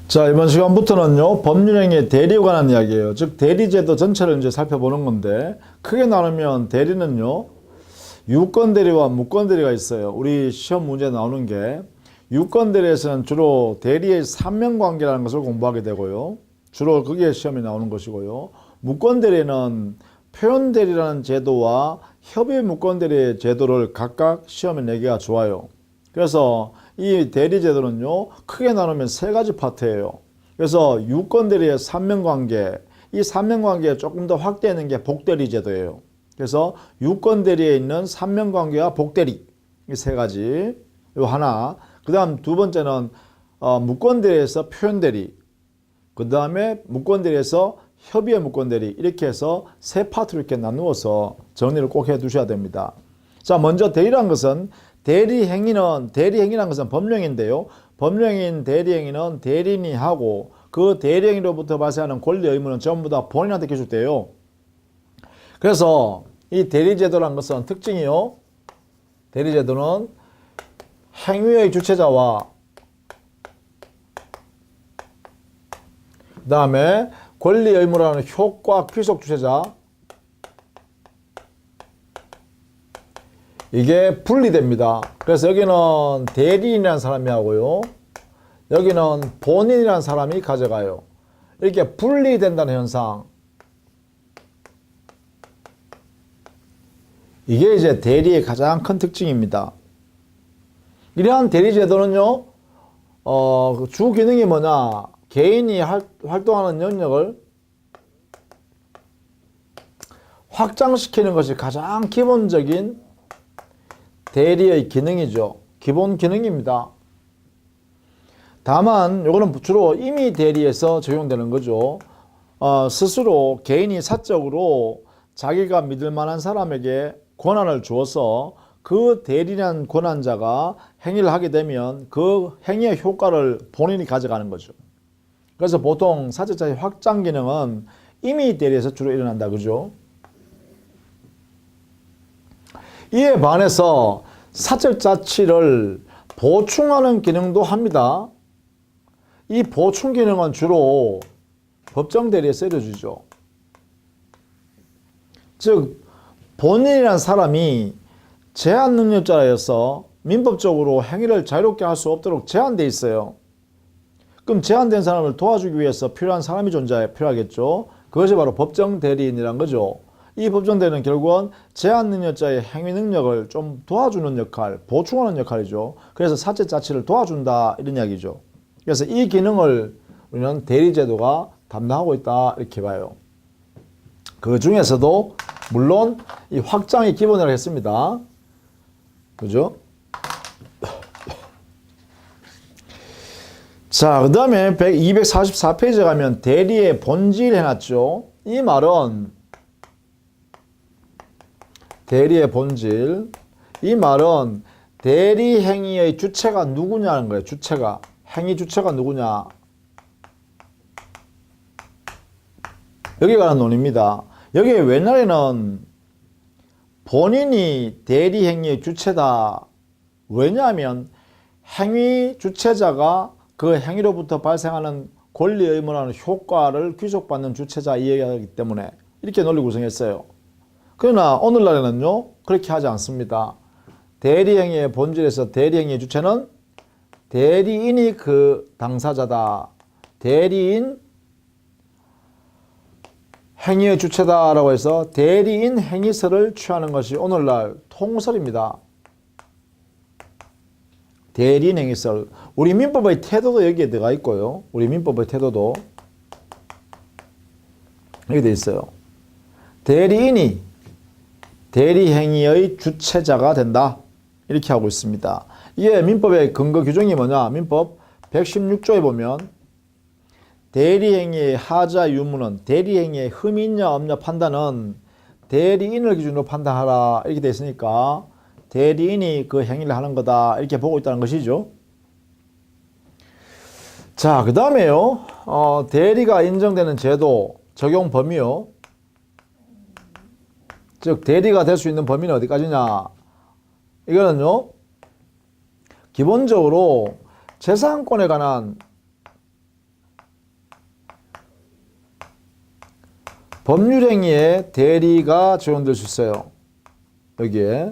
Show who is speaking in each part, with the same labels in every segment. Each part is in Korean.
Speaker 1: 자, 이번 시간부터는요, 법률행위의 대리에 관한 이야기예요. 즉, 대리제도 전체를 이제 살펴보는 건데, 크게 나누면 대리는요, 유권대리와 무권대리가 있어요. 우리 시험 문제 나오는 게, 유권대리에서는 주로 대리의 삼명관계라는 것을 공부하게 되고요. 주로 그게 시험에 나오는 것이고요. 무권대리는 표현대리라는 제도와 협의무권대리의 제도를 각각 시험에 내기가 좋아요. 그래서 이 대리제도는요, 크게 나누면 세 가지 파트예요. 그래서 유권대리의 삼명관계, 이 삼명관계에 조금 더 확대하는 게 복대리제도예요. 그래서 유권대리에 있는 삼명관계와 복대리, 이 세 가지, 요 하나. 그 다음 두 번째는 무권대리에서 표현대리, 그 다음에 무권대리에서 협의의 무권대리, 이렇게 해서 세 파트로 이렇게 나누어서 정리를 꼭 해 두셔야 됩니다. 자, 먼저 대리란 것은 대리행위란 것은 법령인데요. 법령인 대리행위는 대리인이 하고 그 대리행위로부터 발생하는 권리 의무는 전부 다 본인한테 기술돼요. 그래서 이 대리제도란 것은 특징이요. 대리제도는 행위의 주체자와 그 다음에 권리 의무라는 효과 귀속 주체자, 이게 분리됩니다. 그래서 여기는 대리인이라는 사람이 하고요. 여기는 본인이라는 사람이 가져가요. 이렇게 분리된다는 현상. 이게 이제 대리의 가장 큰 특징입니다. 이러한 대리제도는요, 주 기능이 뭐냐? 개인이 활동하는 영역을 확장시키는 것이 가장 기본적인 대리의 기능이죠. 기본 기능입니다. 다만 이거는 주로 임의 대리에서 적용되는 거죠. 스스로 개인이 사적으로 자기가 믿을 만한 사람에게 권한을 주어서 그 대리란 권한자가 행위를 하게 되면 그 행위의 효과를 본인이 가져가는 거죠. 그래서 보통 사적자의 확장 기능은 임의 대리에서 주로 일어난다, 그죠? 이에 반해서 사적 자치를 보충하는 기능도 합니다. 이 보충 기능은 주로 법정 대리에 쓰여지죠. 즉, 본인이라는 사람이 제한 능력자여서 민법적으로 행위를 자유롭게 할 수 없도록 제한되어 있어요. 그럼 제한된 사람을 도와주기 위해서 필요한 사람이 필요하겠죠. 그것이 바로 법정 대리인이란 거죠. 이 법정 대리는 결국은 제한 능력자의 행위 능력을 좀 도와주는 역할, 보충하는 역할이죠. 그래서 사적 자치를 도와준다, 이런 이야기죠. 그래서 이 기능을 우리는 대리제도가 담당하고 있다, 이렇게 봐요. 그 중에서도 물론 이 확장이 기본이라고 했습니다. 그죠? 자, 그 다음에 244페이지에 가면 대리의 본질 해놨죠. 이 말은 대리의 본질, 이 말은 대리 행위의 주체가 누구냐는 거예요. 주체가, 행위 주체가 누구냐, 여기에 관한 논의입니다. 여기에 옛날에는 본인이 대리 행위의 주체다. 왜냐하면 행위 주체자가 그 행위로부터 발생하는 권리 의무라는 효과를 귀속받는 주체자 이야기하기 때문에 이렇게 논리 구성했어요. 그러나 오늘날에는요, 그렇게 하지 않습니다. 대리행위의 본질에서 대리행위의 주체는 대리인이 그 당사자다. 대리인 행위의 주체다라고 해서 대리인 행위설을 취하는 것이 오늘날 통설입니다. 대리인 행위설. 우리 민법의 태도도 여기에 들어가 있고요. 우리 민법의 태도도 여기 돼 있어요. 대리인이 대리행위의 주체자가 된다, 이렇게 하고 있습니다. 이게 민법의 근거 규정이 뭐냐? 민법 116조에 보면 대리행위의 하자 유무는 대리행위에 흠이 있냐 없냐 판단은 대리인을 기준으로 판단하라, 이렇게 돼 있으니까 대리인이 그 행위를 하는 거다, 이렇게 보고 있다는 것이죠. 자, 그 다음에요, 대리가 인정되는 제도 적용 범위요. 즉 대리가 될 수 있는 범위는 어디까지냐? 이거는요, 기본적으로 재산권에 관한 법률행위에 대리가 적용될 수 있어요. 여기에.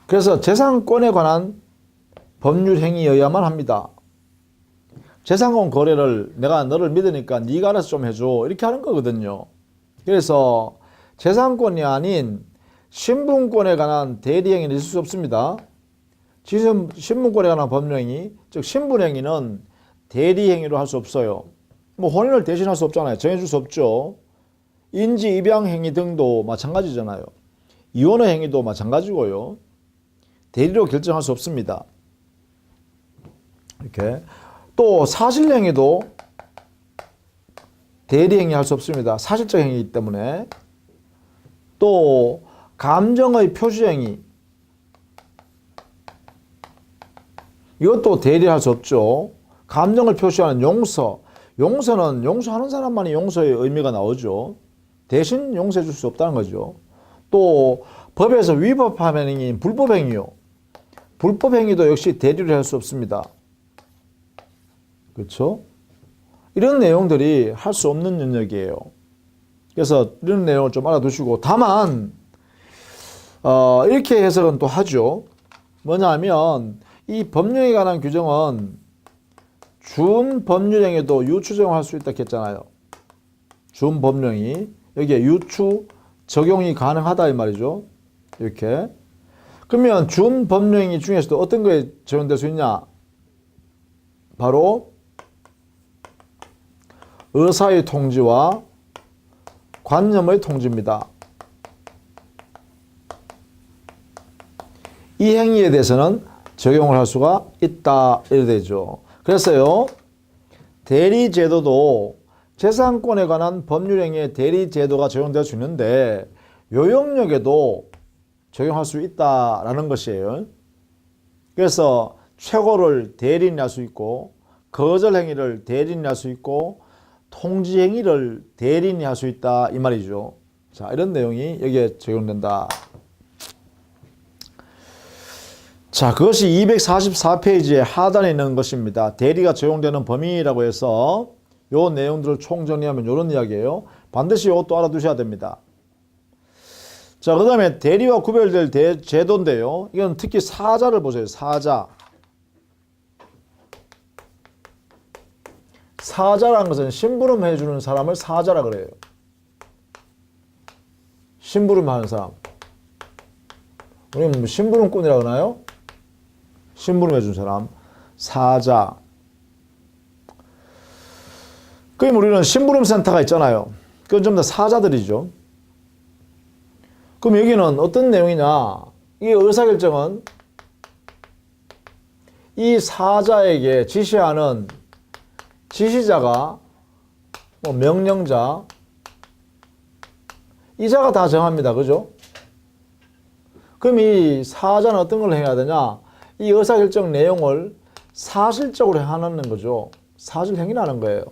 Speaker 1: 그래서 재산권에 관한 법률행위여야만 합니다. 재산권 거래를 내가 너를 믿으니까 네가 알아서 좀 해줘. 이렇게 하는 거거든요. 그래서 재산권이 아닌 신분권에 관한 대리행위는 있을 수 없습니다. 신분권에 관한 법률행위, 즉 신분행위는 대리행위로 할 수 없어요. 뭐 혼인을 대신할 수 없잖아요. 정해줄 수 없죠. 인지, 입양행위 등도 마찬가지잖아요. 이혼의 행위도 마찬가지고요. 대리로 결정할 수 없습니다. 이렇게. 또 사실행위도 대리행위 할 수 없습니다. 사실적 행위이기 때문에. 또 감정의 표시행위, 이것도 대리할 수 없죠. 감정을 표시하는 용서, 용서는 용서하는 사람만이 용서의 의미가 나오죠. 대신 용서해 줄 수 없다는 거죠. 또 법에서 위법한 행위인 불법행위요. 불법행위도 역시 대리를 할 수 없습니다. 그렇죠? 이런 내용들이 할 수 없는 영역이에요. 그래서 이런 내용을 좀 알아두시고, 다만 이렇게 해석은 또 하죠. 뭐냐면 이 법령에 관한 규정은 준법률행위도 유추 적용할 수 있다 했잖아요. 준법령이 여기에 유추 적용이 가능하다 이 말이죠. 이렇게. 그러면 준법령행위 중에서도 어떤 거에 적용될 수 있냐? 바로 의사의 통지와 관념의 통지입니다. 이 행위에 대해서는 적용을 할 수가 있다 이래 되죠. 그래서요, 대리제도도 재산권에 관한 법률행위에 대리제도가 적용될 수 있는데 요 영역에도 적용할 수 있다라는 것이에요. 그래서 최고를 대리인할 수 있고, 거절행위를 대리인할 수 있고, 통지행위를 대리인이 할 수 있다 이 말이죠. 자, 이런 내용이 여기에 적용된다. 자, 그것이 244페이지의 하단에 있는 것입니다. 대리가 적용되는 범위라고 해서 요 내용들을 총정리하면 이런 이야기예요. 반드시 이것도 알아두셔야 됩니다. 자, 그 다음에 대리와 구별될 제도인데요. 이건 특히 사자를 보세요. 사자. 사자라는 것은 심부름 해주는 사람을 사자라 그래요. 심부름 하는 사람. 우리는 심부름꾼이라 그러나요? 심부름 해준 사람. 사자. 그럼 우리는 심부름 센터가 있잖아요. 그건 전부 다 사자들이죠. 그럼 여기는 어떤 내용이냐? 이 의사결정은 이 사자에게 지시하는 지시자가 뭐 명령자, 이자가 다 정합니다. 그죠? 그럼 이 사자는 어떤 걸 해야 되냐? 이 의사결정 내용을 사실적으로 하는 거죠. 사실행위라는 거예요.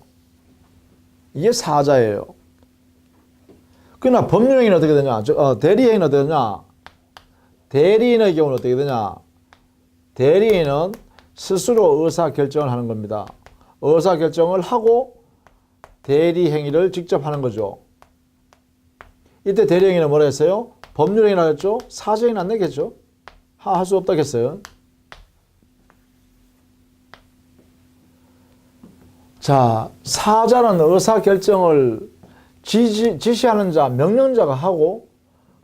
Speaker 1: 이게 사자예요. 그러나 법률행위는 어떻게 되냐? 대리행위는 어떻게 되냐? 대리인의 경우는 어떻게 되냐? 대리인은 스스로 의사결정을 하는 겁니다. 의사결정을 하고 대리행위를 직접 하는 거죠. 이때 대리행위는 뭐라 했어요? 법률행위라 했죠? 사실행위는 안 되겠죠? 할 수 없다고 했어요. 자, 사자는 의사결정을 지시하는 자, 명령자가 하고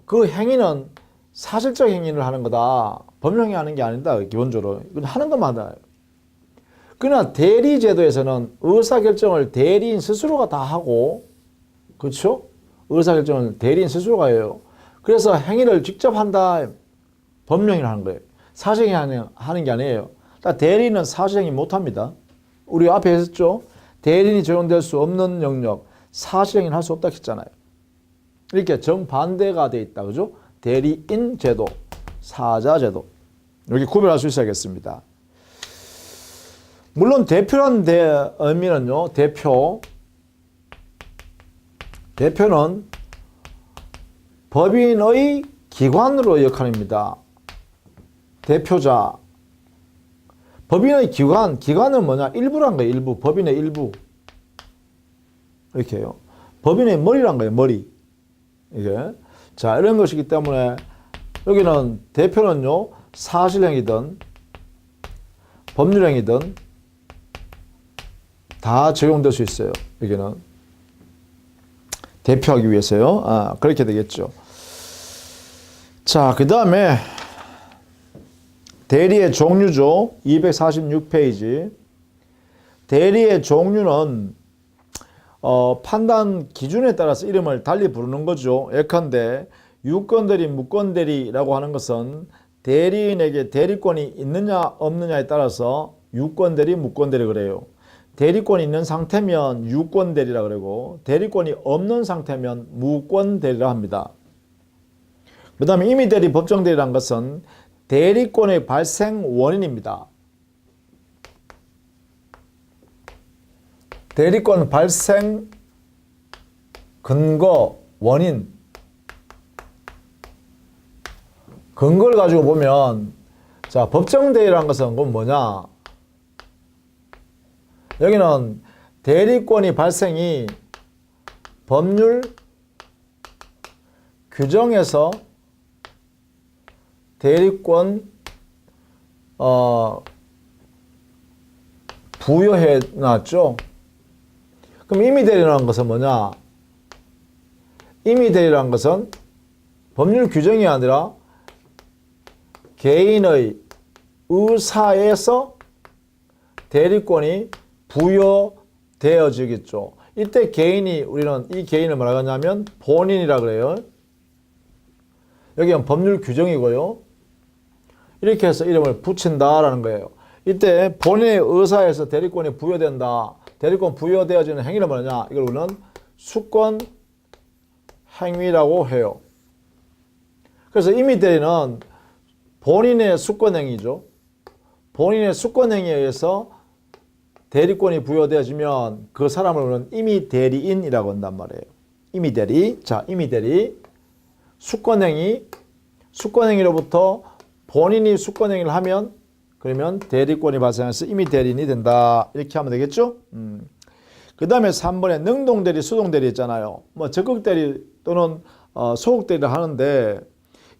Speaker 1: 그 행위는 사실적 행위를 하는 거다. 법령행위 하는 게 아니다. 기본적으로. 이건 하는 것만 하다. 그러나 대리제도에서는 의사결정을 대리인 스스로가 다 하고, 그렇죠? 의사결정을 대리인 스스로가 해요. 그래서 행위를 직접 한다. 법령행위를 하는 거예요. 사실행위 하는 게 아니에요. 대리인은 사실행위 못합니다. 우리 앞에 했었죠? 대리인이 적용될 수 없는 영역, 사실행위는 할 수 없다 했잖아요. 이렇게 정반대가 돼 있다. 그죠? 대리인 제도, 사자 제도. 여기 구별할 수 있어야겠습니다. 물론 대표란 의미는요, 대표는 법인의 기관으로 역할입니다. 대표자. 법인의 기관은 뭐냐? 일부란 거예요. 일부. 법인의 일부. 이렇게 해요. 법인의 머리란 거예요. 머리. 이게. 자, 이런 것이기 때문에 여기는 대표는요, 사실행위든 법률행위든 다 적용될 수 있어요. 여기는. 대표하기 위해서요. 그렇게 되겠죠. 자, 그 다음에 대리의 종류죠. 246페이지. 대리의 종류는 판단 기준에 따라서 이름을 달리 부르는 거죠. 예컨대 유권대리, 무권대리라고 하는 것은 대리인에게 대리권이 있느냐 없느냐에 따라서 유권대리, 무권대리 그래요. 대리권이 있는 상태면 유권대리라 그러고 대리권이 없는 상태면 무권대리라 합니다. 그 다음에 임의대리, 법정대리란 것은 대리권의 발생 원인입니다. 대리권 발생 근거, 원인. 근거를 가지고 보면, 자, 법정대리라는 것은 그건 뭐냐? 여기는 대리권이 발생이 법률 규정에서 대리권 부여해 놨죠. 그럼 임의대리라는 것은 뭐냐? 임의대리라는 것은 법률 규정이 아니라 개인의 의사에서 대리권이 부여되어지겠죠. 이때 개인이, 우리는 이 개인을 뭐라고 하냐면 본인이라 그래요. 여기는 법률 규정이고요. 이렇게 해서 이름을 붙인다라는 거예요. 이때 본인의 의사에서 대리권이 부여된다. 대리권 부여되어지는 행위는 뭐냐? 이걸 우리는 수권 행위라고 해요. 그래서 임의대리는 본인의 수권 행위죠. 본인의 수권 행위에 의해서 대리권이 부여되어지면 그 사람을 우리는 임의대리인이라고 한단 말이에요. 임의대리. 자, 임의대리. 수권행위. 수권행위로부터 본인이 수권행위를 하면 그러면 대리권이 발생해서 임의대리인이 된다. 이렇게 하면 되겠죠? 그 다음에 3번에 능동대리, 수동대리 있잖아요. 뭐 적극대리 또는 소극대리를 하는데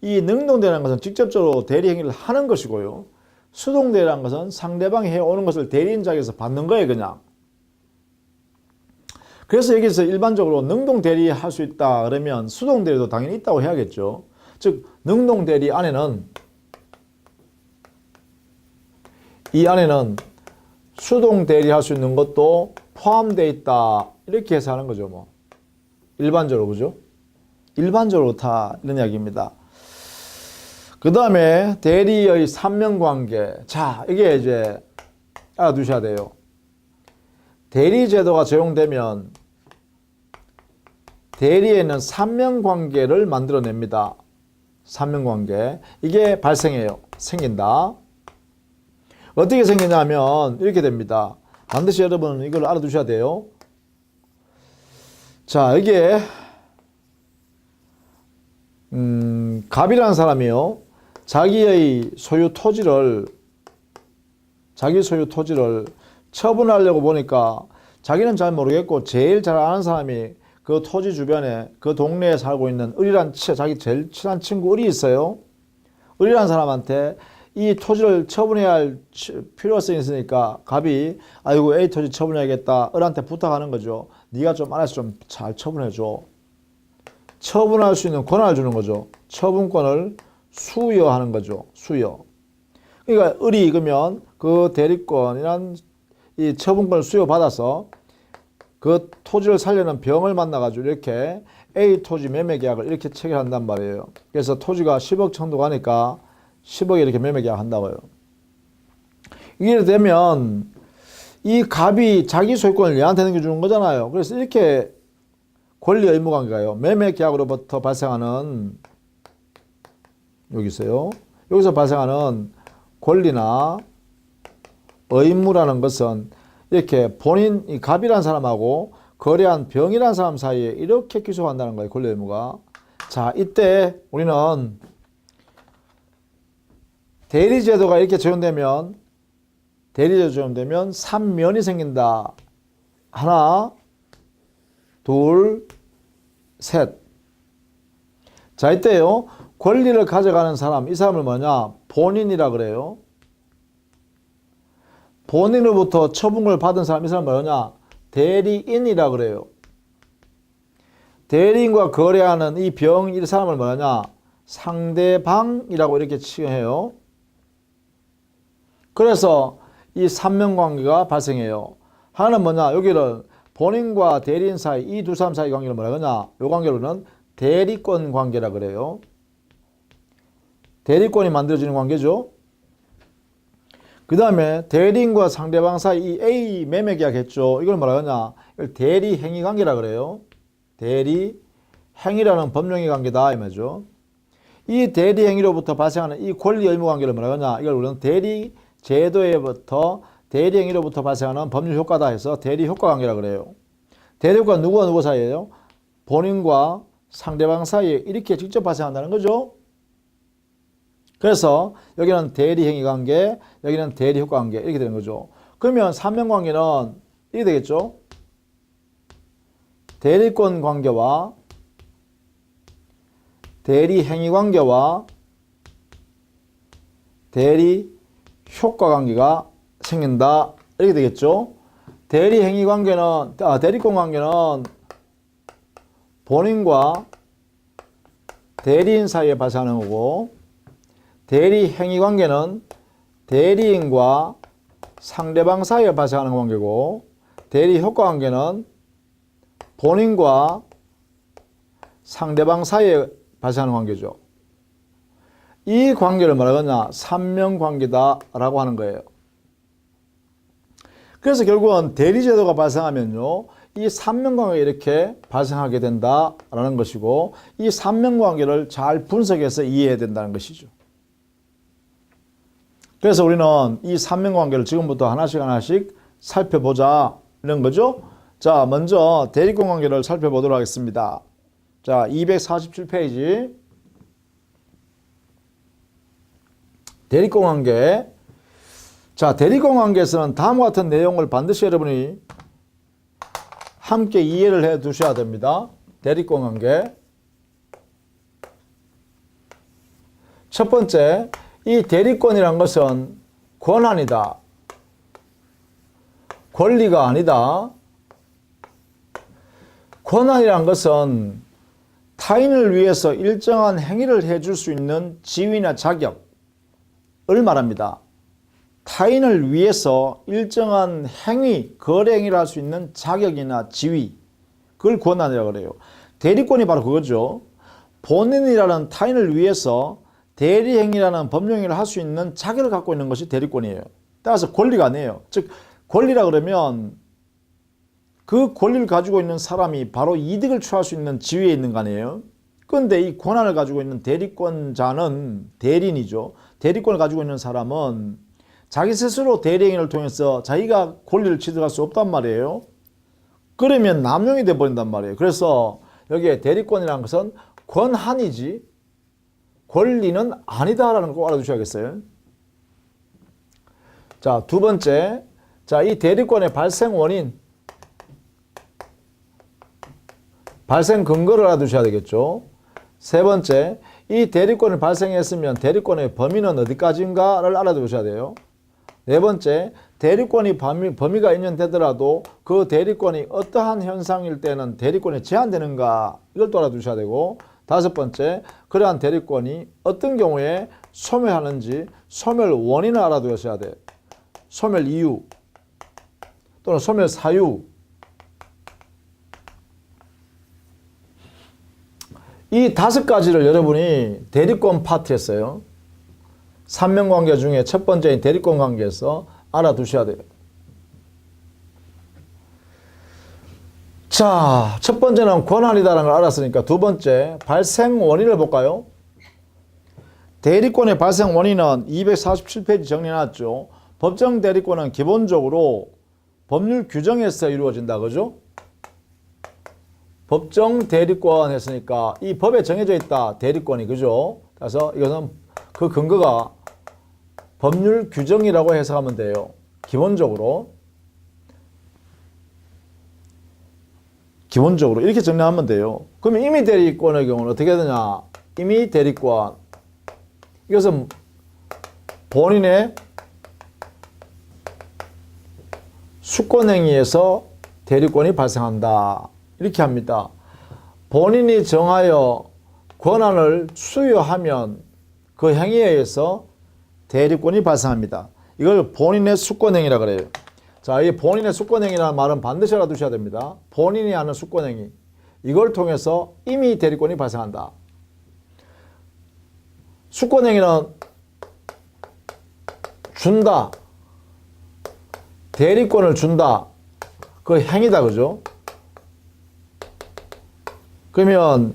Speaker 1: 이 능동대리라는 것은 직접적으로 대리행위를 하는 것이고요. 수동대리라는 것은 상대방이 해오는 것을 대리인장에서 받는 거예요, 그냥. 그래서 여기서 일반적으로 능동대리 할 수 있다 그러면 수동대리도 당연히 있다고 해야겠죠. 즉, 능동대리 안에는 이 안에는 수동대리 할 수 있는 것도 포함되어 있다. 이렇게 해서 하는 거죠, 뭐. 일반적으로, 그죠? 일반적으로 다 이런 이야기입니다. 그 다음에 대리의 삼명관계. 자, 이게 이제 알아두셔야 돼요. 대리제도가 적용되면 대리에는 삼명관계를 만들어냅니다. 삼명관계. 이게 발생해요. 생긴다. 어떻게 생기냐면 이렇게 됩니다. 반드시 여러분은 이걸 알아두셔야 돼요. 자, 이게 갑이라는 사람이요. 자기 소유 토지를 처분하려고 보니까 자기는 잘 모르겠고 제일 잘 아는 사람이 그 토지 주변에 그 동네에 살고 있는 자기 제일 친한 친구 을이 있어요. 을이라는 사람한테 이 토지를 처분해야 할 필요성이 있으니까 갑이 아이고 A 토지 처분해야겠다. 을한테 부탁하는 거죠. 네가 좀 알아서 좀 잘 처분해줘. 처분할 수 있는 권한을 주는 거죠. 처분권을 수여하는 거죠. 수여. 그러니까 을이 그러면 그 대리권이란 이 처분권을 수여받아서 그 토지를 살려는 병을 만나가지고 이렇게 A 토지 매매 계약을 이렇게 체결한단 말이에요. 그래서 토지가 10억 정도 가니까 10억에 이렇게 매매 계약 한다고요. 이게 되면 이 갑이 자기 소유권을 얘한테 넘겨주는 거잖아요. 그래서 이렇게 권리 의무 관계가요. 매매 계약으로부터 발생하는 여기 있어요. 여기서 발생하는 권리나 의무라는 것은 이렇게 본인 이 갑이라는 사람하고 거래한 병이라는 사람 사이에 이렇게 귀속한다는 거예요. 권리 의무가. 자, 이때 우리는 대리제도가 이렇게 적용되면 대리제도 적용되면 3면이 생긴다. 하나, 둘, 셋. 자, 이때요. 권리를 가져가는 사람, 이 사람을 뭐냐? 본인이라 그래요. 본인으로부터 처분을 받은 사람, 이 사람은 뭐냐? 대리인이라 그래요. 대리인과 거래하는 이 병, 이 사람을 뭐냐? 상대방이라고 이렇게 칭해요. 그래서 이 삼명관계가 발생해요. 하나는 뭐냐? 여기는 본인과 대리인 사이, 이 두 사람 사이 관계를 뭐라 그러냐? 이 관계로는 대리권 관계라 그래요. 대리권이 만들어지는 관계죠. 그 다음에 대리인과 상대방 사이 이 A 매매 계약 했죠. 이걸 뭐라 그러냐? 이걸 대리 행위 관계라 그래요. 대리 행위라는 법령의 관계다 이 말이죠. 이 대리 행위로부터 발생하는 이 권리 의무 관계를 뭐라 그러냐? 이걸 우리는 대리 제도에부터 대리 행위로부터 발생하는 법률 효과다 해서 대리 효과 관계라 그래요. 대리 효과는 누구와 누구 사이예요? 본인과 상대방 사이에 이렇게 직접 발생한다는 거죠. 그래서 여기는 대리 행위 관계, 여기는 대리 효과 관계 이렇게 되는 거죠. 그러면 삼명 관계는 이렇게 되겠죠. 대리권 관계와 대리 행위 관계와 대리 효과 관계가 생긴다 이렇게 되겠죠. 대리 행위 관계는 대리권 관계는 본인과 대리인 사이에 발생하는 거고, 대리 행위 관계는 대리인과 상대방 사이에 발생하는 관계고, 대리 효과 관계는 본인과 상대방 사이에 발생하는 관계죠. 이 관계를 뭐라 그러냐? 삼명관계다라고 하는 거예요. 그래서 결국은 대리제도가 발생하면요, 이 삼명관계가 이렇게 발생하게 된다라는 것이고, 이 삼명관계를 잘 분석해서 이해해야 된다는 것이죠. 그래서 우리는 이 삼명관계를 지금부터 하나씩 살펴보자 이런 거죠. 자, 먼저 대리권 관계를 살펴보도록 하겠습니다. 자, 247페이지. 대리권 관계. 자, 대리권 관계에서는 다음과 같은 내용을 반드시 여러분이 함께 이해를 해 두셔야 됩니다. 대리권 관계. 첫 번째, 이 대리권이란 것은 권한이다. 권리가 아니다. 권한이란 것은 타인을 위해서 일정한 행위를 해줄 수 있는 지위나 자격을 말합니다. 타인을 위해서 일정한 행위, 거래 행위를 할 수 있는 자격이나 지위, 그걸 권한이라고 그래요. 대리권이 바로 그거죠. 본인이라는 타인을 위해서 대리행위라는 법령행위를 할 수 있는 자격을 갖고 있는 것이 대리권이에요. 따라서 권리가 아니에요. 즉 권리라 그러면 그 권리를 가지고 있는 사람이 바로 이득을 취할 수 있는 지위에 있는 거 아니에요. 그런데 이 권한을 가지고 있는 대리권자는 대리인이죠. 대리권을 가지고 있는 사람은 자기 스스로 대리행위를 통해서 자기가 권리를 취득할 수 없단 말이에요. 그러면 남용이 돼버린단 말이에요. 그래서 여기에 대리권이라는 것은 권한이지 권리는 아니다라는 거 꼭 알아두셔야겠어요. 자, 두 번째. 자, 이 대리권의 발생 원인, 발생 근거를 알아두셔야 되겠죠. 세 번째, 이 대리권을 발생했으면 대리권의 범위는 어디까지인가를 알아두셔야 돼요. 네 번째, 대리권이 범위가 인정되더라도 그 대리권이 어떠한 현상일 때는 대리권이 제한되는가, 이걸 또 알아두셔야 되고, 다섯 번째, 그러한 대리권이 어떤 경우에 소멸하는지 소멸 원인을 알아두셔야 돼요. 소멸 이유 또는 소멸 사유. 이 다섯 가지를 여러분이 대리권 파트였어요. 삼명관계 중에 첫 번째인 대리권 관계에서 알아두셔야 돼요. 자, 첫 번째는 권한이다라는 걸 알았으니까 두 번째, 발생 원인을 볼까요? 대리권의 발생 원인은 247페이지 정리해놨죠. 법정 대리권은 기본적으로 법률 규정에서 이루어진다, 그죠? 법정 대리권 했으니까 이 법에 정해져 있다, 대리권이, 그죠? 그래서 이것은 그 근거가 법률 규정이라고 해석하면 돼요. 기본적으로. 기본적으로 이렇게 정리하면 돼요. 그러면 임의 대리권의 경우는 어떻게 되냐? 임의 대리권. 이것은 본인의 수권행위에서 대리권이 발생한다. 이렇게 합니다. 본인이 정하여 권한을 수여하면 그 행위에 의해서 대리권이 발생합니다. 이걸 본인의 수권행위라 그래요. 자, 이 본인의 수권행위라는 말은 반드시 알아두셔야 됩니다. 본인이 하는 수권행위. 이걸 통해서 임의 대리권이 발생한다. 수권행위는 준다. 대리권을 준다. 그 행위다. 그죠? 그러면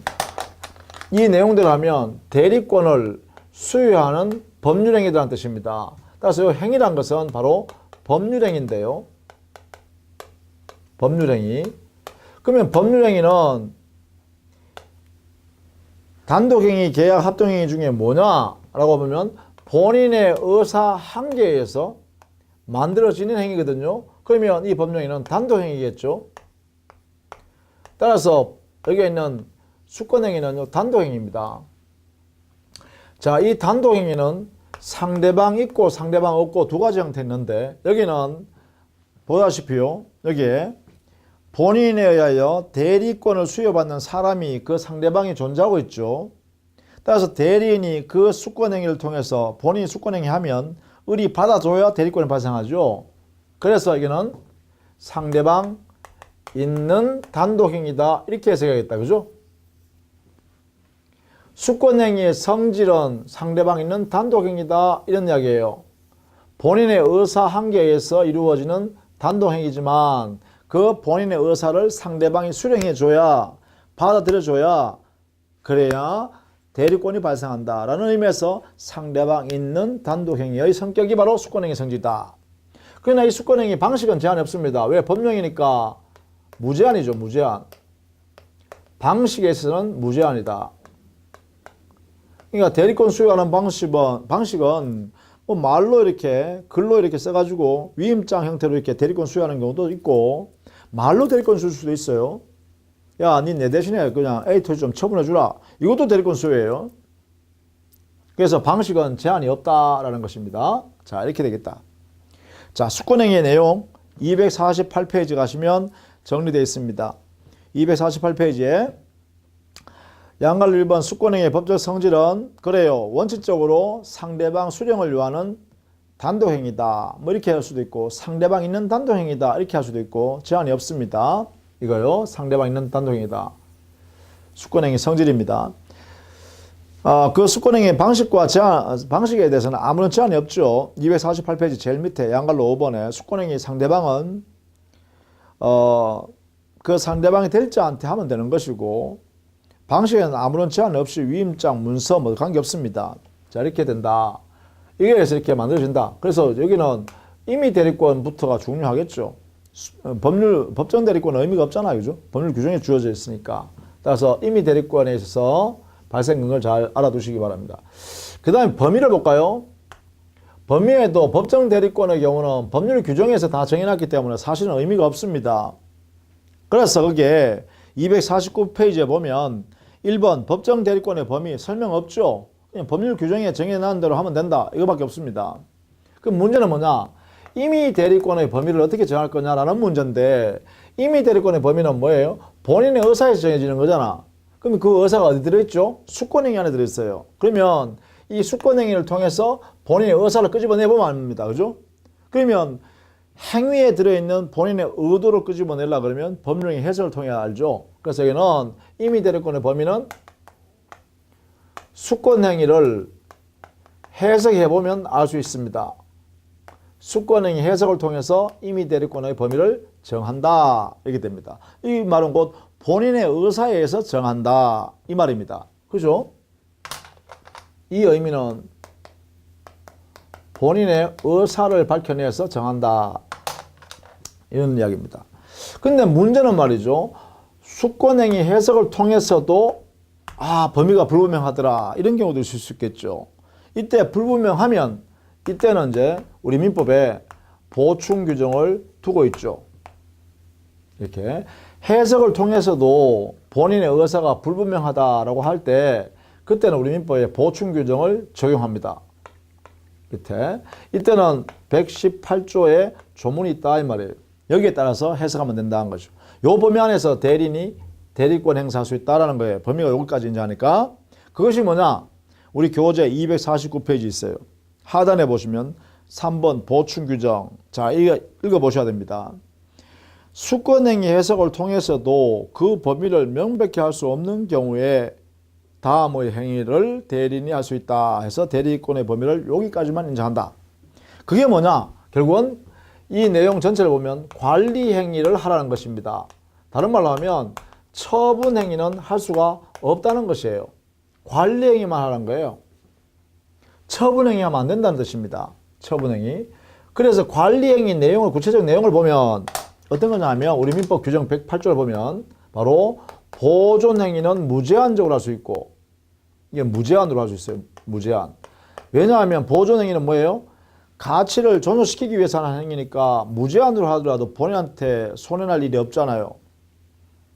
Speaker 1: 이 내용대로 하면 대리권을 수여하는 법률행위라는 뜻입니다. 따라서 이 행위란 것은 바로 법률행위인데요. 법률행위. 그러면 법률행위는 단독행위, 계약, 합동행위 중에 뭐냐라고 보면 본인의 의사 한계에 의해서 만들어지는 행위거든요. 그러면 이 법률행위는 단독행위겠죠. 따라서 여기에 있는 수권행위는 단독행위입니다. 자, 이 단독행위는 상대방 있고 상대방 없고 두 가지 형태 있는데 여기는 보다시피요. 여기에 본인에 의하여 대리권을 수여받는 사람이 그 상대방이 존재하고 있죠. 따라서 대리인이 그 수권행위를 통해서 본인이 수권행위 하면 을이 받아줘야 대리권이 발생하죠. 그래서 여기는 상대방 있는 단독행위다. 이렇게 해석해야겠다. 그죠? 수권행위의 성질은 상대방 있는 단독행위다. 이런 이야기예요. 본인의 의사 한계에 의해서 이루어지는 단독행위지만 그 본인의 의사를 상대방이 수령해줘야, 받아들여줘야, 그래야 대리권이 발생한다 라는 의미에서 상대방 있는 단독행위의 성격이 바로 수권행위 성질이다. 그러나 이 수권행위 방식은 제한이 없습니다. 왜? 법령이니까 무제한이죠. 무제한. 방식에 있어서는 무제한이다. 그러니까 대리권 수여하는 방식은 뭐 말로 이렇게 글로 이렇게 써가지고 위임장 형태로 이렇게 대리권 수여하는 경우도 있고 말로 대리권 줄 수도 있어요. 야, 니 내 대신에 그냥 A 토지 좀 처분해주라. 이것도 대리권 수여예요. 그래서 방식은 제한이 없다라는 것입니다. 자, 이렇게 되겠다. 자, 수권행위의 내용 248페이지 가시면 정리되어 있습니다. 248페이지에 양갈 1번 수권행위의 법적 성질은 그래요. 원칙적으로 상대방 수령을 요하는 단독행위다. 뭐 이렇게 할 수도 있고 상대방 있는 단독행위다. 이렇게 할 수도 있고 제한이 없습니다. 이거요. 상대방 있는 단독행위다. 수권행위 성질입니다. 그 수권행위 방식과 방식에 대해서는 아무런 제한이 없죠. 248페이지 제일 밑에 양갈로 5번에 수권행위 상대방은 그 상대방이 될자한테 하면 되는 것이고 방식에는 아무런 제한 없이 위임장, 문서 뭐 관계없습니다. 자, 이렇게 된다. 이게 그래서 이렇게 만들어진다. 그래서 여기는 임의 대리권부터가 중요하겠죠. 법정 대리권은 의미가 없잖아요. 그죠? 법률 규정에 주어져 있으니까. 따라서 임의 대리권에 있어서 발생 근거를 잘 알아두시기 바랍니다. 그 다음에 범위를 볼까요? 범위에도 법정 대리권의 경우는 법률 규정에서 다 정해놨기 때문에 사실은 의미가 없습니다. 그래서 거기에 249페이지에 보면 1번 법정 대리권의 범위 설명 없죠. 그냥 법률 규정에 정해놓은 대로 하면 된다. 이거밖에 없습니다. 그럼 문제는 뭐냐? 임의 대리권의 범위를 어떻게 정할 거냐라는 문제인데 임의 대리권의 범위는 뭐예요? 본인의 의사에서 정해지는 거잖아. 그럼 그 의사가 어디 들어있죠? 수권행위 안에 들어있어요. 그러면 이 수권행위를 통해서 본인의 의사를 끄집어내보면 압니다. 그죠? 그러면 행위에 들어있는 본인의 의도를 끄집어내려고 그러면 법률의 해석을 통해 알죠. 그래서 여기는 임의 대리권의 범위는 수권행위를 해석해보면 알 수 있습니다. 수권행위 해석을 통해서 임의 대리권의 범위를 정한다. 이렇게 됩니다. 이 말은 곧 본인의 의사에 의해서 정한다. 이 말입니다. 그죠? 이 의미는 본인의 의사를 밝혀내서 정한다. 이런 이야기입니다. 근데 문제는 말이죠. 수권행위 해석을 통해서도 범위가 불분명하더라. 이런 경우도 있을 수 있겠죠. 이때 불분명하면 이때는 이제 우리 민법에 보충 규정을 두고 있죠. 이렇게 해석을 통해서도 본인의 의사가 불분명하다라고 할 때 그때는 우리 민법에 보충 규정을 적용합니다. 밑에 이때는 118조에 조문이 있다 이 말이에요. 여기에 따라서 해석하면 된다는 거죠. 요 범위 안에서 대리인이 대리권 행사할 수 있다라는 거예요. 범위가 여기까지 이제 하니까 그것이 뭐냐? 우리 교재 249페이지 있어요. 하단에 보시면 3번 보충 규정. 자, 이거 읽어보셔야 됩니다. 수권행위 해석을 통해서도 그 범위를 명백히 할 수 없는 경우에 다음의 행위를 대리인이 할 수 있다 해서 대리권의 범위를 여기까지만 인정한다. 그게 뭐냐? 결국은 이 내용 전체를 보면 관리 행위를 하라는 것입니다. 다른 말로 하면 처분 행위는 할 수가 없다는 것이에요. 관리 행위만 하라는 거예요. 처분 행위하면 안 된다는 뜻입니다. 처분 행위. 그래서 관리 행위 내용을 구체적 내용을 보면 어떤 거냐면 우리 민법 규정 108조를 보면 바로 보존 행위는 무제한적으로 할 수 있고 이게 무제한으로 할 수 있어요. 무제한. 왜냐하면 보존 행위는 뭐예요? 가치를 존속시키기 위해서 하는 행위니까 무제한으로 하더라도 본인한테 손해날 일이 없잖아요.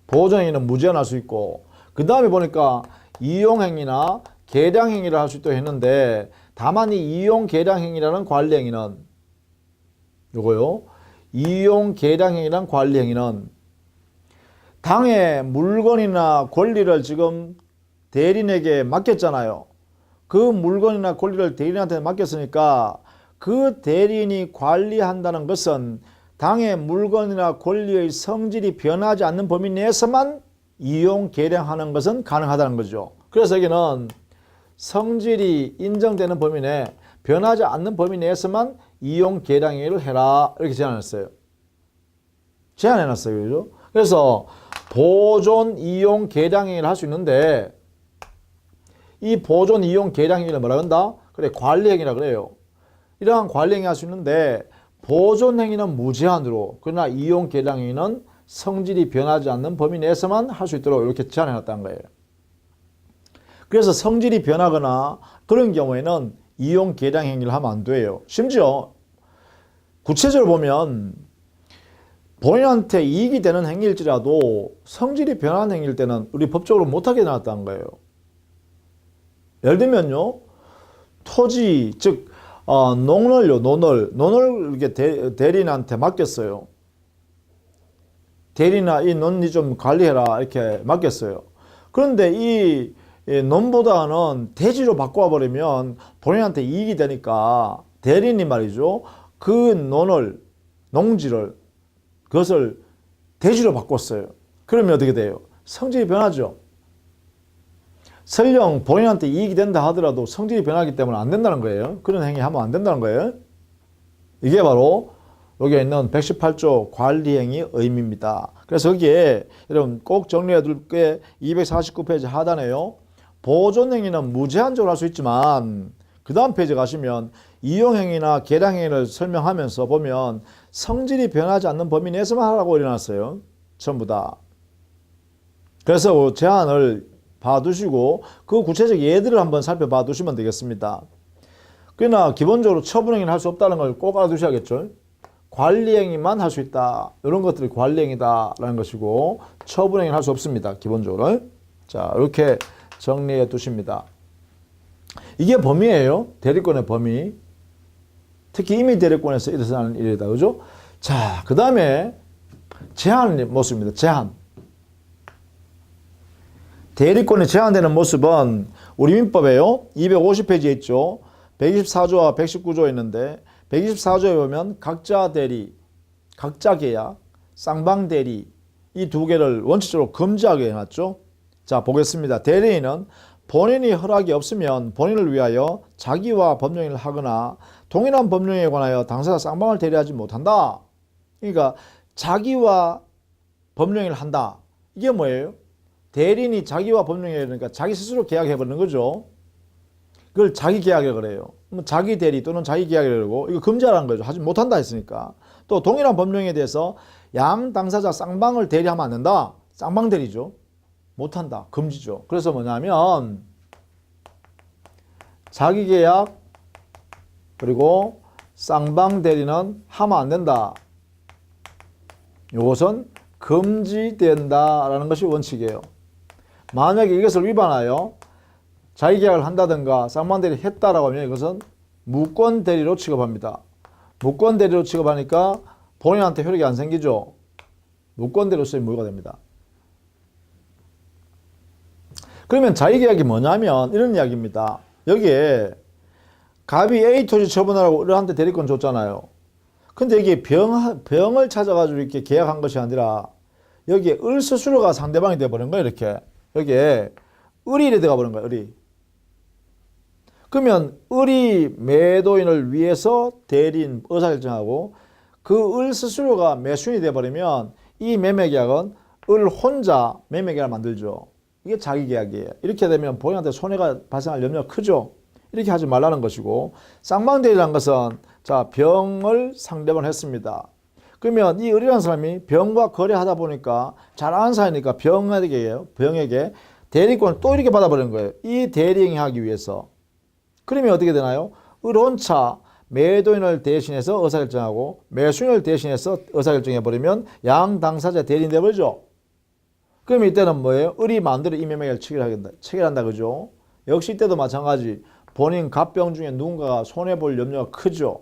Speaker 1: 보존 행위는 무제한할 수 있고 그 다음에 보니까 이용 행위나 계량 행위를 할 수 있다고 했는데 다만 이 이용 계량 행위라는 관리 행위는 요거요. 이용 계량 행위란 관리 행위는 당의 물건이나 권리를 지금 대리인에게 맡겼잖아요. 그 물건이나 권리를 대리인한테 맡겼으니까 그 대리인이 관리한다는 것은 당의 물건이나 권리의 성질이 변하지 않는 범위 내에서만 이용 계량하는 것은 가능하다는 거죠. 그래서 여기는 성질이 인정되는 범위 내 변하지 않는 범위 내에서만 이용 계량 행위를 해라 이렇게 제안했어요. 제안해놨어요. 그죠? 그래서 보존 이용 계량 행위를 할 수 있는데 이 보존 이용 계량 행위를 뭐라 한다? 그래 관리 행위라 그래요. 이러한 관리 행위 할 수 있는데 보존 행위는 무제한으로 그러나 이용 계량 행위는 성질이 변하지 않는 범위 내에서만 할 수 있도록 이렇게 제안해놨다는 거예요. 그래서 성질이 변하거나 그런 경우에는 이용 계량 행위를 하면 안 돼요. 심지어 구체적으로 보면 본인한테 이익이 되는 행위일지라도 성질이 변하는 행위일 때는 우리 법적으로 못하게 나왔다는 거예요. 예를 들면요. 토지 즉 논을요. 논을 이렇게 대리인한테 맡겼어요. 대리나 이 논이 좀 관리해라 이렇게 맡겼어요. 그런데 이 논보다는 대지로 바꿔 버리면 본인한테 이익이 되니까 대리인이 말이죠. 그 논을 농지를 그것을 대지로 바꿨어요. 그러면 어떻게 돼요? 성질이 변하죠. 설령 본인한테 이익이 된다 하더라도 성질이 변하기 때문에 안 된다는 거예요. 그런 행위 하면 안 된다는 거예요. 이게 바로 여기에 있는 118조 관리행위 의미입니다. 그래서 여기에 여러분 꼭 정리해 둘 게 249페이지 하단에요. 보존행위는 무제한적으로 할 수 있지만 그 다음 페이지 가시면 이용행위나 계량행위를 설명하면서 보면 성질이 변하지 않는 범위 내에서만 하라고 일어났어요. 전부 다. 그래서 제안을 봐두시고 그 구체적 예들을 한번 살펴봐 두시면 되겠습니다. 그러나 기본적으로 처분행위는 할 수 없다는 걸 꼭 알아두셔야겠죠. 관리행위만 할 수 있다. 이런 것들이 관리행위다라는 것이고 처분행위는 할 수 없습니다. 기본적으로. 자, 이렇게 정리해 두십니다. 이게 범위예요. 대리권의 범위. 특히 임의 대리권에서 일어나는 일이다. 그죠? 자, 그 다음에 제한 모습입니다. 제한. 대리권이 제한되는 모습은 우리 민법에요. 250페이지에 있죠. 124조와 119조에 있는데 124조에 보면 각자 대리, 각자 계약, 쌍방 대리 이 두 개를 원칙적으로 금지하게 해놨죠. 자, 보겠습니다. 대리인은 본인이 허락이 없으면 본인을 위하여 자기와 법령을 하거나 동일한 법령에 관하여 당사자 쌍방을 대리하지 못한다. 그러니까 자기와 법령을 한다. 이게 뭐예요? 대리인이 자기와 법령에 그러니까 자기 스스로 계약해버리는 거죠. 그걸 자기 계약이라고 그래요. 자기 대리 또는 자기 계약이라고 그러고 이거 금지하라는 거죠. 하지 못한다 했으니까. 또 동일한 법령에 대해서 양 당사자 쌍방을 대리하면 안 된다. 쌍방 대리죠. 못한다. 금지죠. 그래서 뭐냐면 자기 계약 그리고 쌍방 대리는 하면 안 된다. 이것은 금지된다라는 것이 원칙이에요. 만약에 이것을 위반하여 자기계약을 한다든가 쌍방대리를 했다라고 하면 이것은 무권대리로 취급합니다. 무권대리로 취급하니까 본인한테 효력이 안 생기죠. 무권대리로서의 무효가 됩니다. 그러면 자기계약이 뭐냐면 이런 이야기입니다. 여기에 갑이 A 토지 처분하라고 을한테 대리권 줬잖아요. 근데 여기 병을 찾아가지고 이렇게 계약한 것이 아니라 여기에 을 스스로가 상대방이 돼버린 거예요. 이렇게 여기에 을이 들어가 버린 거예요. 을이. 그러면 을이 매도인을 위해서 대리인 의사결정하고 그 을 스스로가 매수인이 돼버리면 이 매매계약은 을 혼자 매매계약을 만들죠. 이게 자기계약이에요. 이렇게 되면 본인한테 손해가 발생할 염려가 크죠. 이렇게 하지 말라는 것이고, 쌍방대리라는 것은 자 병을 상대방을 했습니다. 그러면 이 을이라는 사람이 병과 거래하다 보니까 잘 아는 사이니까 병에게 대리권을 또 이렇게 받아버리는 거예요. 이 대리행위하기 위해서. 그러면 어떻게 되나요? 을 혼자 매도인을 대신해서 의사결정하고 매수인을 대신해서 의사결정해버리면 양 당사자 대리인 되버리죠. 그럼 이때는 뭐예요? 을이 마음대로 이 매매계약을 체결한다. 그죠? 역시 이때도 마찬가지. 본인 갑병 중에 누군가가 손해볼 염려가 크죠.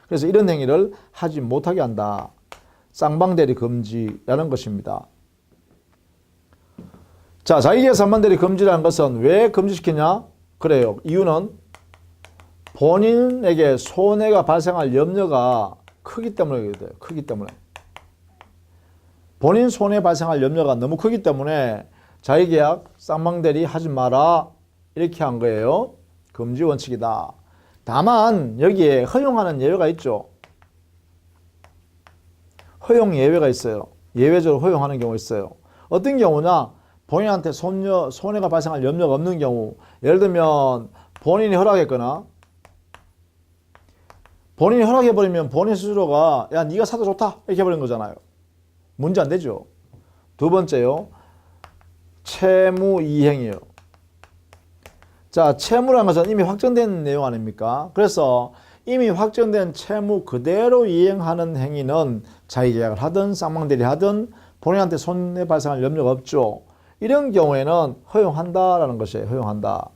Speaker 1: 그래서 이런 행위를 하지 못하게 한다. 쌍방대리 금지라는 것입니다. 자, 자기계약 쌍방대리 금지라는 것은 왜 금지시키냐? 그래요. 이유는 본인에게 손해가 발생할 염려가 크기 때문에 그래야 돼요. 크기 때문에. 본인 손해 발생할 염려가 너무 크기 때문에 자기계약 쌍방대리 하지 마라 이렇게 한 거예요. 금지 원칙이다. 다만 여기에 허용하는 예외가 있죠. 허용 예외가 있어요. 예외적으로 허용하는 경우가 있어요. 어떤 경우나 본인한테 손해가 발생할 염려가 없는 경우, 예를 들면 본인이 허락했거나 본인이 허락해버리면 본인 스스로가 야 네가 사도 좋다 이렇게 해버린 거잖아요. 문제 안 되죠. 두 번째요. 채무 이행이에요. 자, 채무라는 것은 이미 확정된 내용 아닙니까? 그래서 이미 확정된 채무 그대로 이행하는 행위는 자기계약을 하든 쌍방대리 하든 본인한테 손해 발생할 염려가 없죠. 이런 경우에는 허용한다라는 것이에요. 허용한다.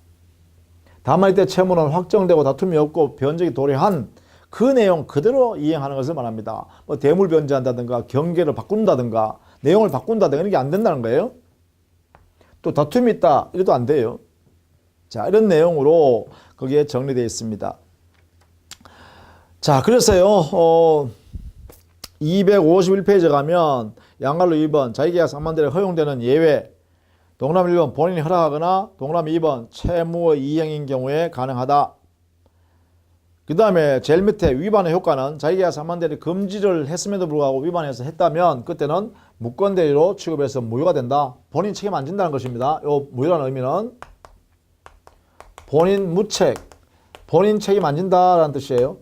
Speaker 1: 다만 이때 채무는 확정되고 다툼이 없고 변적이 도래한 그 내용 그대로 이행하는 것을 말합니다. 뭐 대물 변제한다든가 경계를 바꾼다든가 내용을 바꾼다든가 이런 게 안 된다는 거예요. 또 다툼이 있다 이래도 안 돼요. 자, 이런 내용으로 거기에 정리되어 있습니다. 자, 그래서요 251페이지 가면 양갈로 2번 자기계약 쌍방대리 허용되는 예외, 동그라미 1번 본인이 허락하거나 동그라미 2번 채무의 이행인 경우에 가능하다. 그 다음에 제일 밑에 위반의 효과는 자기계약 쌍방대리 금지를 했음에도 불구하고 위반해서 했다면 그때는 무권대리로 취급해서 무효가 된다. 본인 책임 안 진다는 것입니다. 이 무효라는 의미는 본인 무책, 본인 책임 안 진다라는 뜻이에요.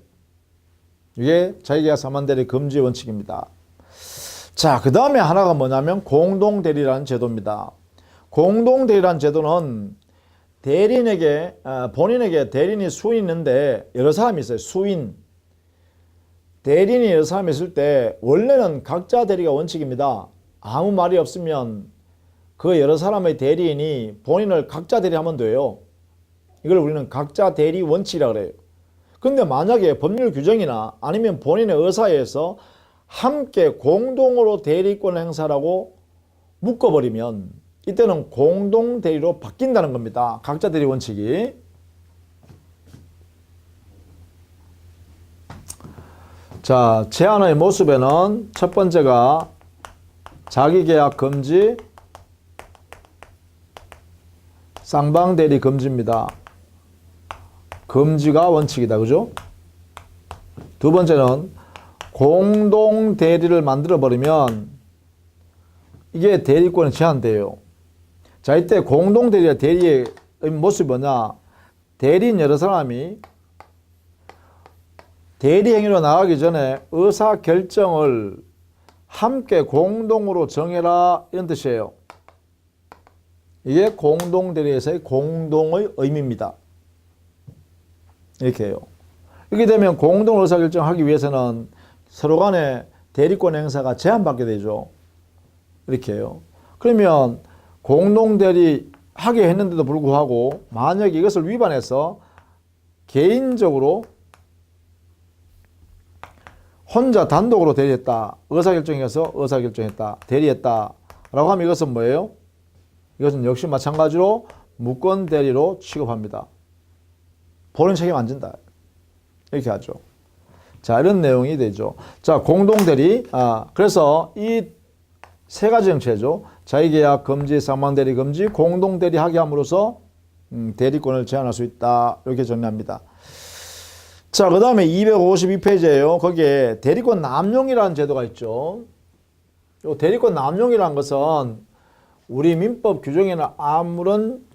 Speaker 1: 이게 자기계약 쌍방대리 금지 원칙입니다. 자, 그 다음에 하나가 뭐냐면 공동대리라는 제도입니다. 공동대리라는 제도는 대리인에게 본인에게 대리인이 수인이 있는데 여러 사람이 있어요. 수인. 대리인이 여러 사람이 있을 때 원래는 각자 대리가 원칙입니다. 아무 말이 없으면 그 여러 사람의 대리인이 본인을 각자 대리하면 돼요. 이걸 우리는 각자 대리 원칙이라고 그래요. 근데 만약에 법률 규정이나 아니면 본인의 의사에 의해서 함께 공동으로 대리권 행사라고 묶어버리면 이때는 공동대리로 바뀐다는 겁니다. 각자 대리 원칙이. 자, 제안의 모습에는 첫 번째가 자기계약 금지, 쌍방대리 금지입니다. 금지가 원칙이다. 그죠? 두 번째는 공동대리를 만들어버리면 이게 대리권이 제한돼요. 자, 이때 공동대리와 대리의 모습이 뭐냐? 대리인 여러 사람이 대리 행위로 나가기 전에 의사결정을 함께 공동으로 정해라 이런 뜻이에요. 이게 공동대리에서의 공동의 의미입니다. 이렇게 해요. 이렇게 되면 공동 의사결정을 하기 위해서는 서로 간에 대리권 행사가 제한받게 되죠. 이렇게 해요. 그러면 공동대리 하게 했는데도 불구하고 만약에 이것을 위반해서 개인적으로 혼자 단독으로 대리했다. 의사결정해서 의사결정했다. 대리했다. 라고 하면 이것은 뭐예요? 이것은 역시 마찬가지로 무권대리로 취급합니다. 본인 책임 안 진다. 이렇게 하죠. 자, 이런 내용이 되죠. 자, 공동대리. 그래서 이 세 가지 정체죠. 자의계약 금지, 쌍방대리 금지, 공동대리 하게 함으로써 대리권을 제한할 수 있다. 이렇게 정리합니다. 자, 그 다음에 252페이지에요. 거기에 대리권 남용이라는 제도가 있죠. 요 대리권 남용이라는 것은 우리 민법 규정에는 아무런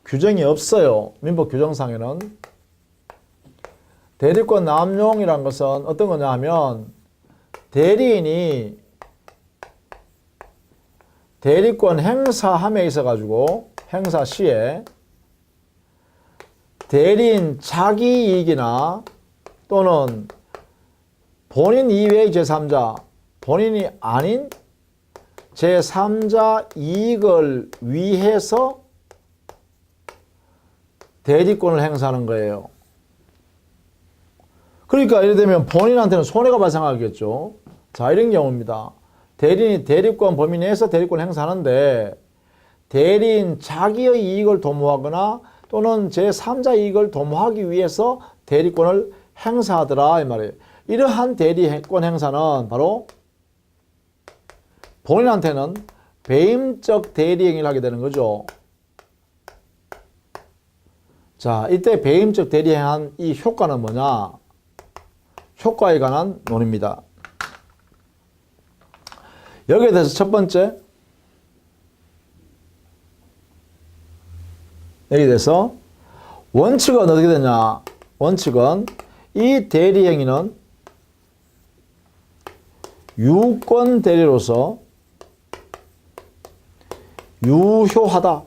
Speaker 1: 규정이 없어요. 민법 규정상에는. 대리권 남용이라는 것은 어떤 거냐 하면 대리인이 대리권 행사함에 있어 가지고 행사 시에 대리인 자기 이익이나 또는 본인 이외의 제3자, 본인이 아닌 제3자 이익을 위해서 대리권을 행사하는 거예요. 그러니까 예를 들면 본인한테는 손해가 발생하겠죠. 자, 이런 경우입니다. 대리인이 대리권 범위 내에서 대리권 행사하는데 대리인 자기의 이익을 도모하거나 또는 제3자 이익을 도모하기 위해서 대리권을 행사하더라 이 말이에요. 이러한 대리권 행사는 바로 본인한테는 배임적 대리행위를 하게 되는 거죠. 자, 이때 배임적 대리행한 이 효과는 뭐냐? 효과에 관한 논의입니다. 여기에 대해서 첫 번째, 여기에 대해서 원칙은 어떻게 되냐? 원칙은 이 대리행위는 유권 대리로서 유효하다.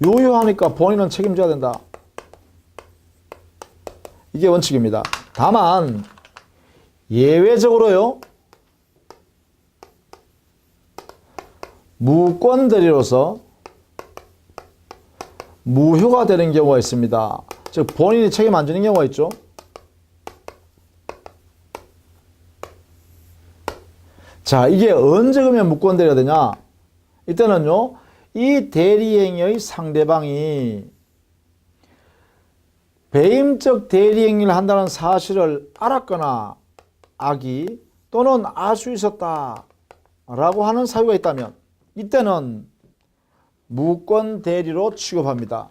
Speaker 1: 유효하니까 본인은 책임져야 된다. 이게 원칙입니다. 다만 예외적으로요. 무권 대리로서 무효가 되는 경우가 있습니다. 즉 본인이 책임 안 지는 경우가 있죠. 자, 이게 언제 그러면 무권 대리가 되냐? 이때는요. 이 대리행위의 상대방이 배임적 대리행위를 한다는 사실을 알았거나 악이 또는 알 수 있었다 라고 하는 사유가 있다면 이때는 무권 대리로 취급합니다.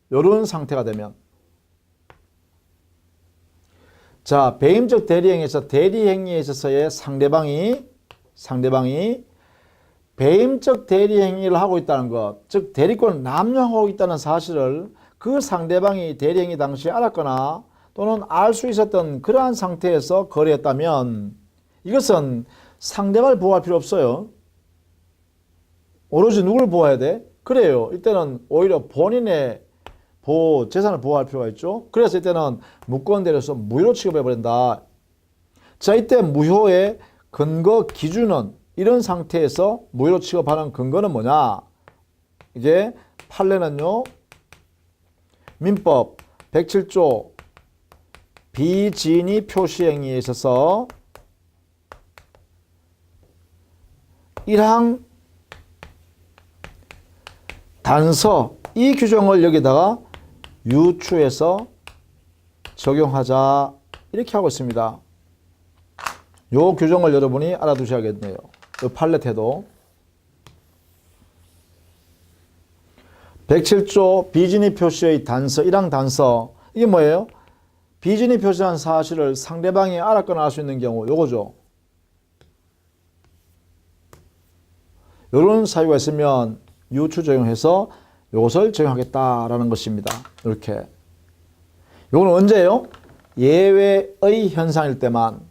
Speaker 1: 이런 상태가 되면. 자, 배임적 대리행위에서 대리행위에 있어서의 상대방이 배임적 대리행위를 하고 있다는 것, 즉 대리권을 남용하고 있다는 사실을 그 상대방이 대리행위 당시에 알았거나 또는 알 수 있었던 그러한 상태에서 거래했다면 이것은 상대방을 보호할 필요 없어요. 오로지 누굴 보호해야 돼? 그래요. 이때는 오히려 본인의 재산을 보호할 필요가 있죠. 그래서 이때는 무권 대리로서 무효로 취급해버린다. 자, 이때 무효의 근거 기준은 이런 상태에서 무효로 취급하는 근거는 뭐냐? 이게 판례는요. 민법 107조 비진의 표시행위에 있어서 1항 단서 이 규정을 여기다가 유추해서 적용하자 이렇게 하고 있습니다. 요 규정을 여러분이 알아두셔야겠네요. 요 판례 태도. 107조 비진의 표시의 단서 1항 단서 이게 뭐예요? 비진의 표시한 사실을 상대방이 알았거나 알 수 있는 경우 요거죠. 요런 사유가 있으면 유추 적용해서 요것을 적용하겠다라는 것입니다. 이렇게. 요거는 언제예요? 예외의 현상일 때만.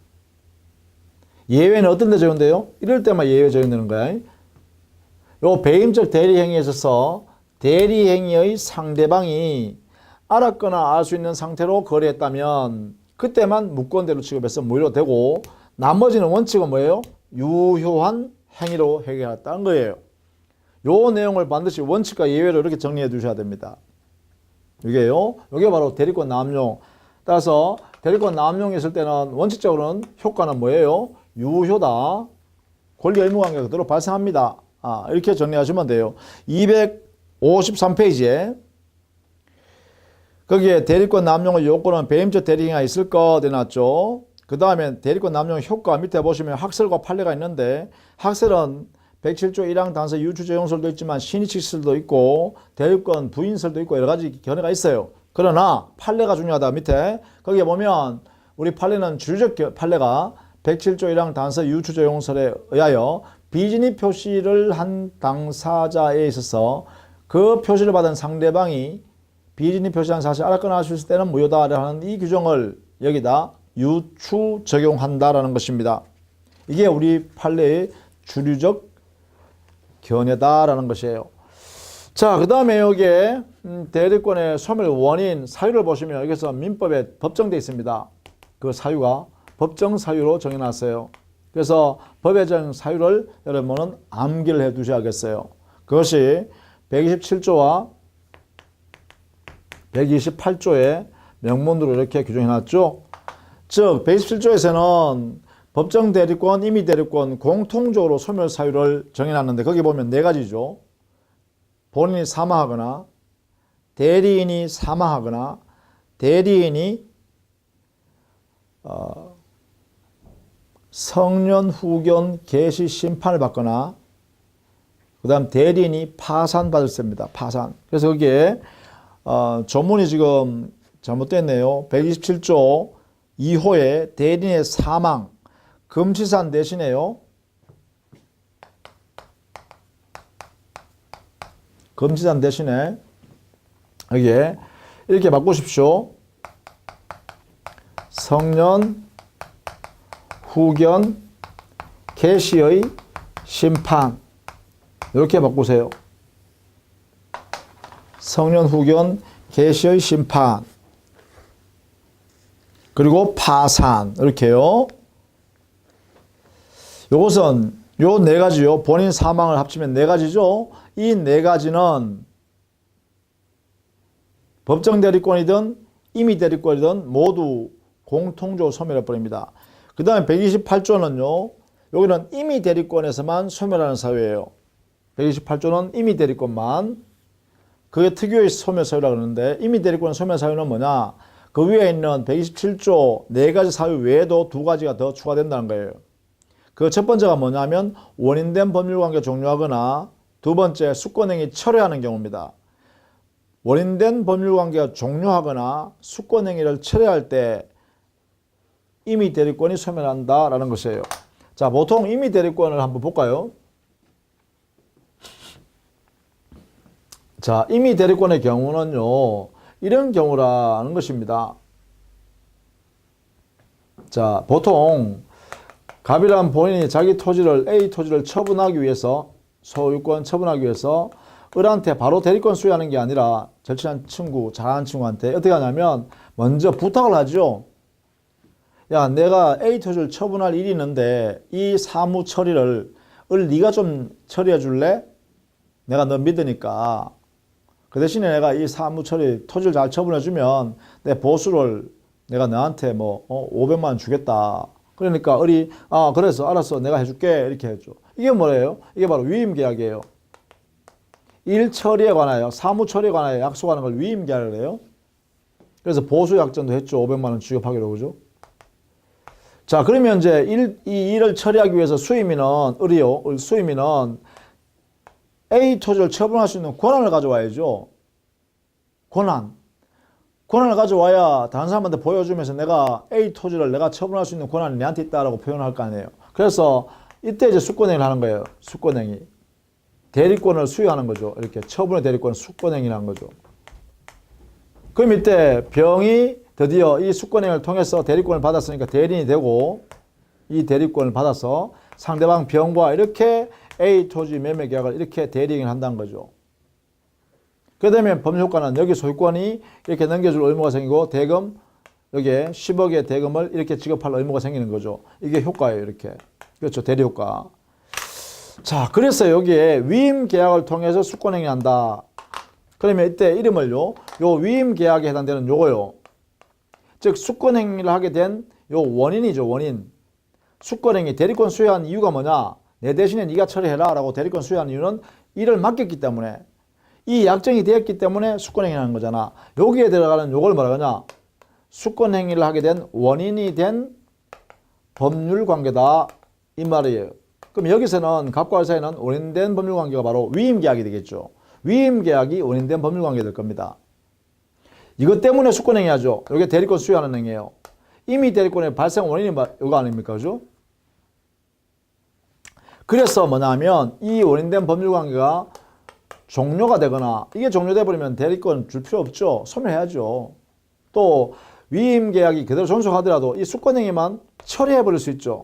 Speaker 1: 예외는 어떤 데 적용돼요? 이럴 때만 예외 적용되는 거야. 요 배임적 대리행위에 있어서 대리행위의 상대방이 알았거나 알 수 있는 상태로 거래했다면 그때만 무권대로 취급해서 무효로 되고 나머지는 원칙은 뭐예요? 유효한 행위로 해결했다는 거예요. 요 내용을 반드시 원칙과 예외로 이렇게 정리해 두셔야 됩니다. 이게요. 이게 바로 대리권 남용. 따라서 대리권 남용이 있을 때는 원칙적으로는 효과는 뭐예요? 유효다. 권리 의무 관계가 그대로 발생합니다. 이렇게 정리하시면 돼요. 253페이지에 거기에 대리권 남용의 요건은 배임적 대리행위가 있을 거 되놨죠. 그 다음에 대리권 남용의 효과 밑에 보시면 학설과 판례가 있는데 학설은 107조 1항 단서 유추적용설도 있지만 신의칙설도 있고 대리권 부인설도 있고 여러 가지 견해가 있어요. 그러나 판례가 중요하다. 밑에 거기에 보면 우리 판례는 주류적 판례가 107조 1항 단서 유추적용설에 의하여 비진입 표시를 한 당사자에 있어서 그 표시를 받은 상대방이 비진입 표시한 사실을 알았거나 알 수 있을 때는 무효다라는 이 규정을 여기다 유추 적용한다라는 것입니다. 이게 우리 판례의 주류적 견해다라는 것이에요. 자, 그 다음에 여기에 대리권의 소멸 원인, 사유를 보시면 여기서 민법에 법정되어 있습니다. 그 사유가 법정 사유로 정해놨어요. 그래서 법에 정한 사유를 여러분은 암기를 해 두셔야겠어요. 그것이 127조와 128조의 명문으로 이렇게 규정해놨죠. 즉 127조에서는 법정 대리권, 임의 대리권 공통적으로 소멸 사유를 정해놨는데 거기 보면 네 가지죠. 본인이 사망하거나 대리인이 사망하거나 대리인이 성년 후견 개시 심판을 받거나 그 다음 대리인이 파산받을 때입니다. 파산. 그래서 거기에 조문이 지금 잘못됐네요. 127조 2호에 대리인의 사망 금치산 대신에요. 금치산 대신에 여기에 이렇게 바꾸십시오. 성년 후견 개시의 심판 이렇게 바꾸세요. 성년 후견 개시의 심판 그리고 파산 이렇게요. 요것은 요 네 가지요. 본인 사망을 합치면 네 가지죠. 이 네 가지는 법정 대리권이든 임의 대리권이든 모두 공통적으로 소멸해 버립니다. 그 다음에 128조는요. 여기는 임의 대리권에서만 소멸하는 사유예요. 128조는 임의 대리권만 그게 특유의 소멸 사유라고 그러는데 임의 대리권 소멸 사유는 뭐냐? 그 위에 있는 127조 네 가지 사유 외에도 두 가지가 더 추가된다는 거예요. 그 첫 번째가 뭐냐면 원인된 법률관계 종료하거나 두 번째 수권행위 철회하는 경우입니다. 원인된 법률관계가 종료하거나 수권행위를 철회할 때 임의 대리권이 소멸한다라는 것이에요. 자, 보통 임의 대리권을 한번 볼까요? 자, 임의 대리권의 경우는요, 이런 경우라는 것입니다. 자, 보통 갑이란 본인이 자기 토지를 A 토지를 처분하기 위해서 소유권 처분하기 위해서 을한테 바로 대리권 수여하는 게 아니라 절친한 친구, 잘하는 친구한테 어떻게 하냐면 먼저 부탁을 하죠. 야, 내가 A 토지를 처분할 일이 있는데 이 사무 처리를 네가 좀 처리해 줄래? 내가 너 믿으니까. 그 대신에 내가 이 사무 처리 토지를 잘 처분해 주면 내 보수를 내가 너한테 500만 원 주겠다. 그러니까 을이 그래서 알았어 내가 해줄게 이렇게 해줘. 이게 뭐예요? 이게 바로 위임계약이에요. 일 처리에 관하여 사무 처리에 관하여 약속하는 걸 위임계약을 해요. 그래서 보수약정도 했죠. 500만 원 지급하기로 그죠? 자, 그러면 이제 이 일을 처리하기 위해서 수임인은 을이요. 수임인은 A 토지를 처분할 수 있는 권한을 가져와야죠. 권한을 가져와야 다른 사람한테 보여주면서 내가 A 토지를 내가 처분할 수 있는 권한이 내한테 있다라고 표현할 거 아니에요. 그래서 이때 이제 수권행위를 하는 거예요. 수권행위. 대리권을 수여하는 거죠. 이렇게 처분의 대리권을 수권행위라는 거죠. 그럼 이때 병이 드디어 이 수권행위를 통해서 대리권을 받았으니까 대리인이 되고 이 대리권을 받아서 상대방 병과 이렇게 A 토지 매매 계약을 이렇게 대리행위를 한다는 거죠. 그러면 법률효과는 여기 소유권이 이렇게 넘겨줄 의무가 생기고 대금 여기에 10억의 대금을 이렇게 지급할 의무가 생기는 거죠. 이게 효과예요. 이렇게. 그렇죠. 대리효과. 자, 그래서 여기에 위임 계약을 통해서 수권행위 한다. 그러면 이때 이름을요, 요 위임 계약에 해당되는 요거요. 즉, 수권행위를 하게 된 요 원인이죠, 원인. 수권행위, 대리권 수여한 이유가 뭐냐? 내 대신에 네가 처리해라 라고 대리권 수여한 이유는 이를 맡겼기 때문에, 이 약정이 되었기 때문에 수권행위를 하는 거잖아. 여기에 들어가는 요걸 뭐라 그러냐? 수권행위를 하게 된 원인이 된 법률관계다 이 말이에요. 그럼 여기서는 갑과 을 사이는 원인된 법률관계가 바로 위임계약이 되겠죠. 위임계약이 원인된 법률관계 될 겁니다. 이것 때문에 수권행위 하죠. 이게 대리권 수여하는 행위예요. 이미 대리권의 발생 원인이 이거 아닙니까? 그죠? 그래서 뭐냐면 이 원인된 법률관계가 종료가 되거나 이게 종료돼 버리면 대리권 줄 필요 없죠. 소멸해야죠. 또 위임계약이 그대로 존속하더라도 이 수권행위만 철회해 버릴 수 있죠.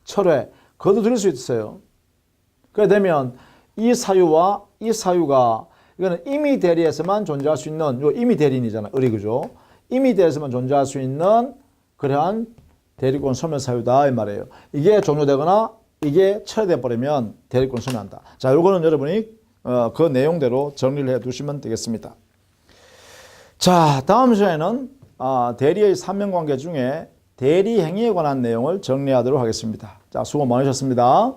Speaker 1: 철회, 거둬들일 수 있어요. 그래 되면 이 사유와 이 사유가 이거는 임의 대리에서만 존재할 수 있는 요 임의 대리인이잖아요. 의리 그죠? 임의 대리에서만 존재할 수 있는 그러한 대리권 소멸 사유다 이 말이에요. 이게 종료되거나 이게 철회돼 버리면 대리권 소멸한다. 자, 요거는 여러분이 그 내용대로 정리를 해 두시면 되겠습니다. 자, 다음 시간에는 대리의 사명관계 중에 대리 행위에 관한 내용을 정리하도록 하겠습니다. 자, 수고 많으셨습니다.